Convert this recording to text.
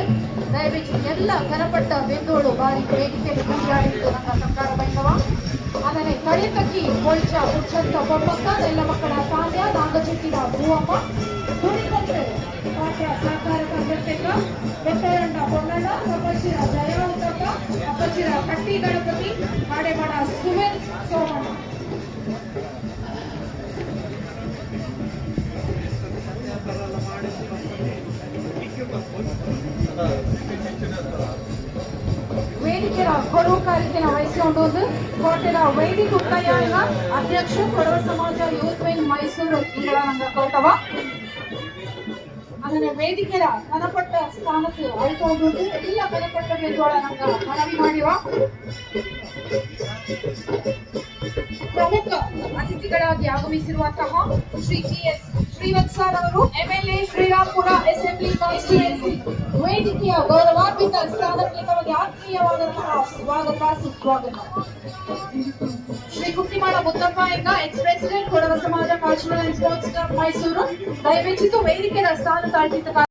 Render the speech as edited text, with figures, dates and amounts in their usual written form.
ಬಂದಿದ್ದಾರೆ. ದಯವಿಟ್ಟು ಎಲ್ಲ ಕರಪಟ್ಟ ಬೆಂದೋಳು ಬಾರಿ ವೇದಿಕೆಯಲ್ಲಿ ಮುಂದಾಡಿದ್ದು ನಮ್ಮ ಸರ್ಕಾರ ಬೈಂದವ ಅದನ್ನೇ ಕಳಿತಕ್ಕಿ ಕೊಳ್ಚ ಉಚ್ಚಂತ ಬೊಮ್ಮಕ್ಕ ಎಲ್ಲ ಮಕ್ಕಳ ತಾನ್ಯ ನಾಗಚೆಟ್ಟಿನ ಭೂವಮ್ಮ ಕುರಿತಂತೆ ಪಾಠ್ಯ ಸಹಕಾರ ತಂಡಕ್ಕ ಬೆತ್ತರಂಡ ಬೊಮ್ಮಣ್ಣ ಅಪ್ಪಚ್ಚಿರ ಜಯಾವತಕ್ಕ ಅಪ್ಪಚ್ಚಿರ ಕಟ್ಟಿ ಗಣಪತಿ ಹಾಡೆಮಾಡ ಸುವೆನ್ ಸೋಮಣ್ಣ. ವೇದಿಕೆಯ ಕೊಡವು ಕಾರ್ಯಕ್ರಮ ವಹಿಸಿಕೊಂಡು ಕೋಟೆಯ ವೈದಿಕ ಉಪಾಯನ ಅಧ್ಯಕ್ಷ ಕೊಡವ ಸಮಾಜ ಯೂತ್ ವಿಂಗ್ ಮೈಸೂರು ಇಂಗಳ ನಂಗ ಕೌಟವ ಅದನ್ನ ವೇದಿಕೆಯ ಕನಪಟ್ಟ ಸ್ಥಾನಕ್ಕೆ ಆಯ್ಕೊಂಡು ಎಲ್ಲ ಕನಪಟ್ಟ ಬೇಜೋಳ ನಂಗ ಮನವಿ ಮಾಡಿವ. ಪ್ರಮುಖ ಅತಿಥಿಗಳಾಗಿ ಆಗಮಿಸಿರುವಂತಹ ಶ್ರೀ GS ಶ್ರೀವತ್ಸರ್ ಅವರು ಎಂಎಲ್ಎ ಶ್ರೀರಾಮ್ಪುರ ಅಸೆಂಬ್ಲಿ ಕಾನ್ಸ್ಟಿಟ್ಯೂಯೆನ್ಸಿ ವೇದಿಕೆಯ ಗೌರವಾನ್ವಿತ ಸ್ಥಾನಕ್ಕೆ ತಮಗೆ ಆತ್ಮೀಯವಾದಂತಹ ಸ್ವಾಗತ ಸುಸ್ವಾಗತ. ಶ್ರೀ ಕುಟ್ಟಿಮಾಡ ಮುತ್ತಪ್ಪ ಎಂಗ ಎಕ್ಸ್ ಪ್ರೆಸಿಡೆಂಟ್ ಕೊಡವ ಸಮಾಜ cultural and sports club Mysuru ದಯವಿಟ್ಟು ವೇದಿಕೆಯ ಸ್ಥಾನ ತಾಳ್ತಿದ್ದ